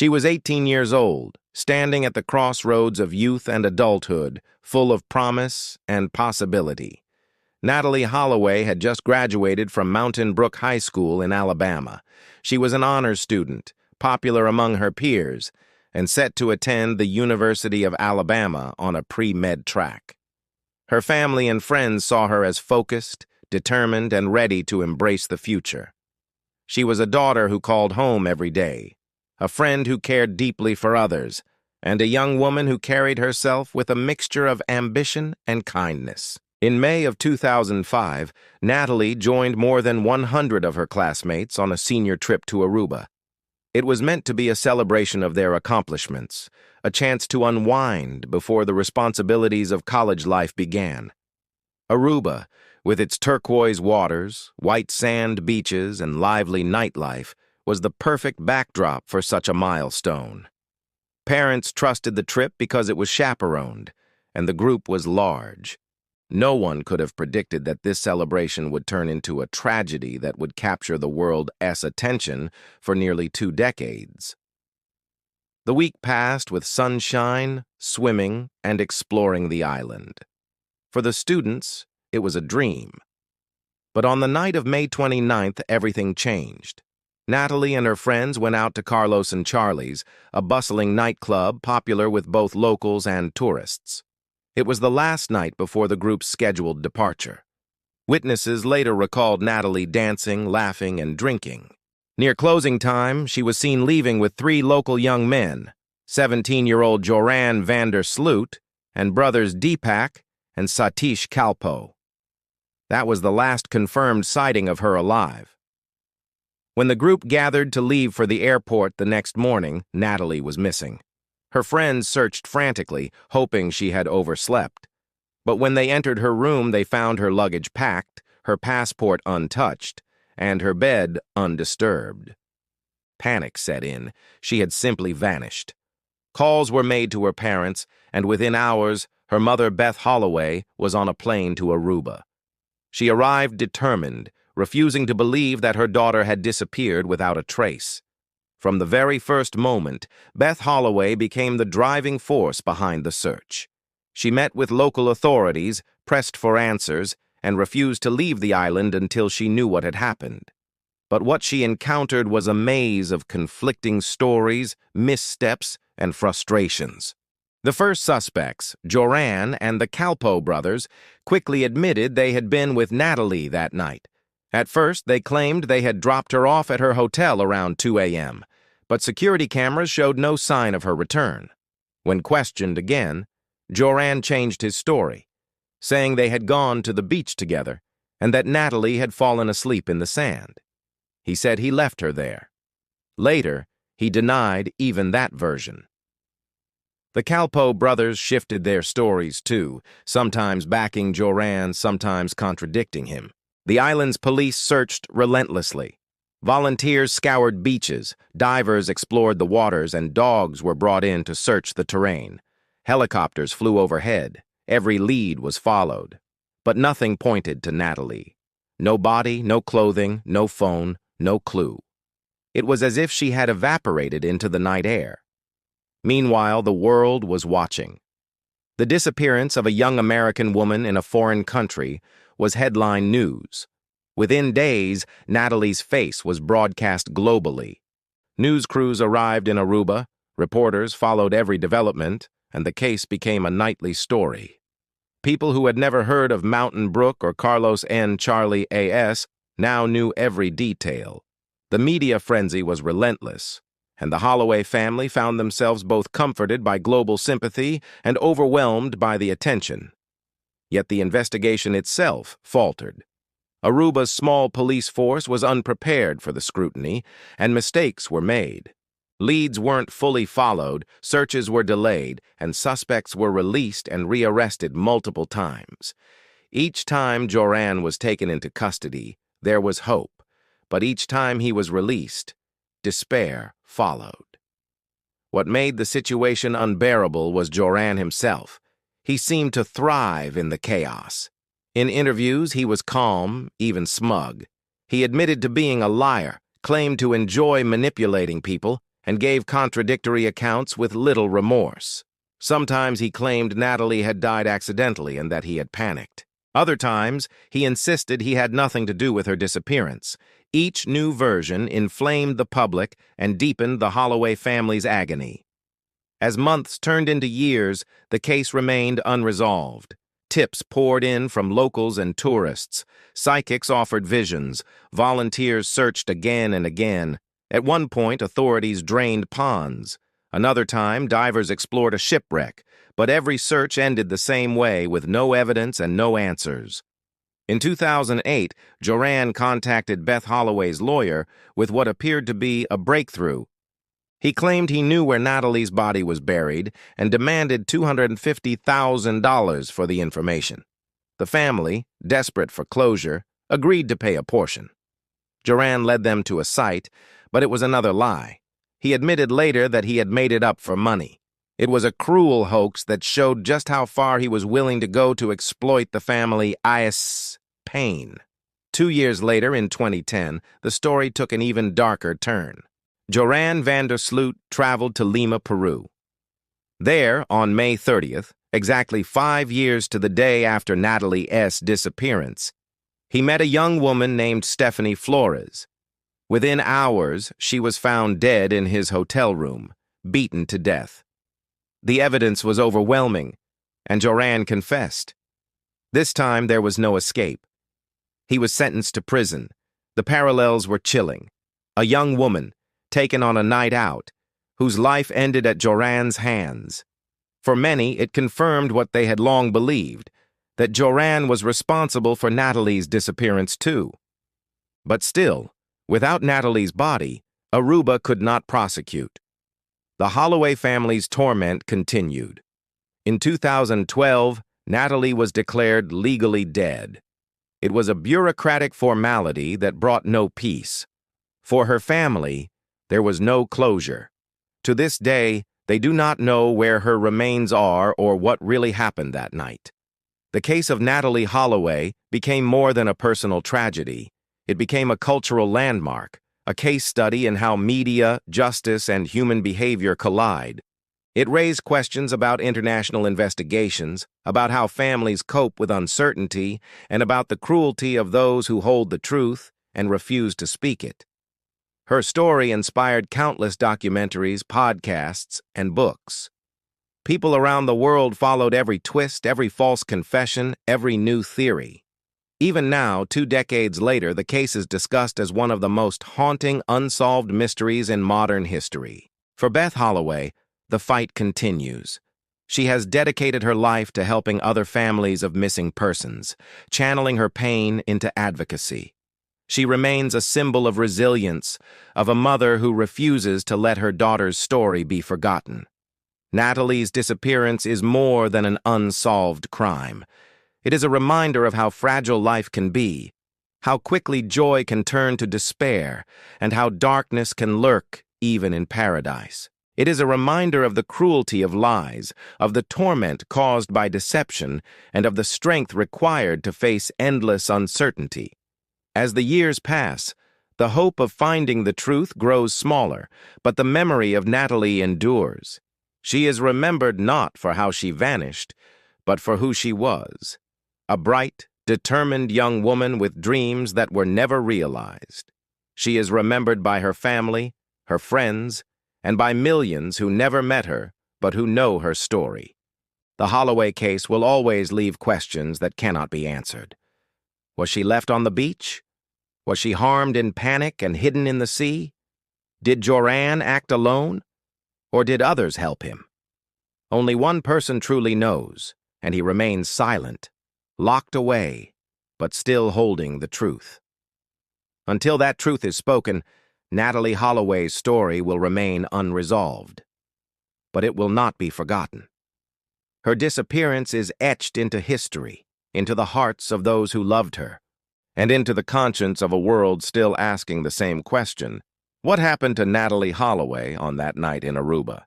She was 18 years old, standing at the crossroads of youth and adulthood, full of promise and possibility. Natalee Holloway had just graduated from Mountain Brook High School in Alabama. She was an honors student, popular among her peers, and set to attend the University of Alabama on a pre-med track. Her family and friends saw her as focused, determined, and ready to embrace the future. She was a daughter who called home every day, a friend who cared deeply for others, and a young woman who carried herself with a mixture of ambition and kindness. In May of 2005, Natalee joined more than 100 of her classmates on a senior trip to Aruba. It was meant to be a celebration of their accomplishments, a chance to unwind before the responsibilities of college life began. Aruba, with its turquoise waters, white sand beaches, and lively nightlife, was the perfect backdrop for such a milestone. Parents trusted the trip because it was chaperoned, and the group was large. No one could have predicted that this celebration would turn into a tragedy that would capture the world's attention for nearly 2 decades. The week passed with sunshine, swimming, and exploring the island. For the students, it was a dream. But on the night of May 29th, everything changed. Natalee and her friends went out to Carlos and Charlie's, a bustling nightclub popular with both locals and tourists. It was the last night before the group's scheduled departure. Witnesses later recalled Natalee dancing, laughing, and drinking. Near closing time, she was seen leaving with 3 local young men, 17-year-old Joran van der Sloot and brothers Deepak and Satish Kalpo. That was the last confirmed sighting of her alive. When the group gathered to leave for the airport the next morning, Natalee was missing. Her friends searched frantically, hoping she had overslept. But when they entered her room, they found her luggage packed, her passport untouched, and her bed undisturbed. Panic set in. She had simply vanished. Calls were made to her parents, and within hours, her mother, Beth Holloway, was on a plane to Aruba. She arrived determined, refusing to believe that her daughter had disappeared without a trace. From the very first moment, Beth Holloway became the driving force behind the search. She met with local authorities, pressed for answers, and refused to leave the island until she knew what had happened. But what she encountered was a maze of conflicting stories, missteps, and frustrations. The first suspects, Joran and the Kalpo brothers, quickly admitted they had been with Natalee that night. At first, they claimed they had dropped her off at her hotel around 2 a.m., but security cameras showed no sign of her return. When questioned again, Joran changed his story, saying they had gone to the beach together and that Natalee had fallen asleep in the sand. He said he left her there. Later, he denied even that version. The Kalpo brothers shifted their stories too, sometimes backing Joran, sometimes contradicting him. The island's police searched relentlessly. Volunteers scoured beaches, divers explored the waters, and dogs were brought in to search the terrain. Helicopters flew overhead. Every lead was followed. But nothing pointed to Natalee. No body, no clothing, no phone, no clue. It was as if she had evaporated into the night air. Meanwhile, the world was watching. The disappearance of a young American woman in a foreign country was headline news. Within days, Natalee's face was broadcast globally. News crews arrived in Aruba, reporters followed every development, and the case became a nightly story. People who had never heard of Mountain Brook or Carlos N. Charlie A.S. now knew every detail. The media frenzy was relentless, and the Holloway family found themselves both comforted by global sympathy and overwhelmed by the attention. Yet the investigation itself faltered. Aruba's small police force was unprepared for the scrutiny, and mistakes were made. Leads weren't fully followed, searches were delayed, and suspects were released and rearrested multiple times. Each time Joran was taken into custody, there was hope, but each time he was released, despair followed. What made the situation unbearable was Joran himself. He seemed to thrive in the chaos. In interviews, he was calm, even smug. He admitted to being a liar, claimed to enjoy manipulating people, and gave contradictory accounts with little remorse. Sometimes he claimed Natalee had died accidentally and that he had panicked. Other times, he insisted he had nothing to do with her disappearance. Each new version inflamed the public and deepened the Holloway family's agony. As months turned into years, the case remained unresolved. Tips poured in from locals and tourists. Psychics offered visions. Volunteers searched again and again. At one point, authorities drained ponds. Another time, divers explored a shipwreck, but every search ended the same way, with no evidence and no answers. In 2008, Joran contacted Beth Holloway's lawyer with what appeared to be a breakthrough. He claimed he knew where Natalee's body was buried and demanded $250,000 for the information. The family, desperate for closure, agreed to pay a portion. Joran led them to a site, but it was another lie. He admitted later that he had made it up for money. It was a cruel hoax that showed just how far he was willing to go to exploit the family's pain. 2 years later, in 2010, the story took an even darker turn. Joran van der Sloot traveled to Lima, Peru. There, on May 30th, exactly 5 years to the day after Natalee's disappearance, he met a young woman named Stephanie Flores. Within hours, she was found dead in his hotel room, beaten to death. The evidence was overwhelming, and Joran confessed. This time, there was no escape. He was sentenced to prison. The parallels were chilling. A young woman, taken on a night out, whose life ended at Joran's hands. For many, it confirmed what they had long believed, that Joran was responsible for Natalee's disappearance too. But still, without Natalee's body, Aruba could not prosecute. The Holloway family's torment continued. In 2012, Natalee was declared legally dead. It was a bureaucratic formality that brought no peace. For her family, there was no closure. To this day, they do not know where her remains are or what really happened that night. The case of Natalee Holloway became more than a personal tragedy. It became a cultural landmark, a case study in how media, justice, and human behavior collide. It raised questions about international investigations, about how families cope with uncertainty, and about the cruelty of those who hold the truth and refuse to speak it. Her story inspired countless documentaries, podcasts, and books. People around the world followed every twist, every false confession, every new theory. Even now, 2 decades later, the case is discussed as one of the most haunting, unsolved mysteries in modern history. For Beth Holloway, the fight continues. She has dedicated her life to helping other families of missing persons, channeling her pain into advocacy. She remains a symbol of resilience, of a mother who refuses to let her daughter's story be forgotten. Natalee's disappearance is more than an unsolved crime. It is a reminder of how fragile life can be, how quickly joy can turn to despair, and how darkness can lurk even in paradise. It is a reminder of the cruelty of lies, of the torment caused by deception, and of the strength required to face endless uncertainty. As the years pass, the hope of finding the truth grows smaller, but the memory of Natalee endures. She is remembered not for how she vanished, but for who she was. A bright, determined young woman with dreams that were never realized. She is remembered by her family, her friends, and by millions who never met her, but who know her story. The Holloway case will always leave questions that cannot be answered. Was she left on the beach? Was she harmed in panic and hidden in the sea? Did Joran act alone? Or did others help him? Only one person truly knows, and he remains silent, locked away, but still holding the truth. Until that truth is spoken, Natalee Holloway's story will remain unresolved. But it will not be forgotten. Her disappearance is etched into history, into the hearts of those who loved her, and into the conscience of a world still asking the same question: what happened to Natalee Holloway on that night in Aruba?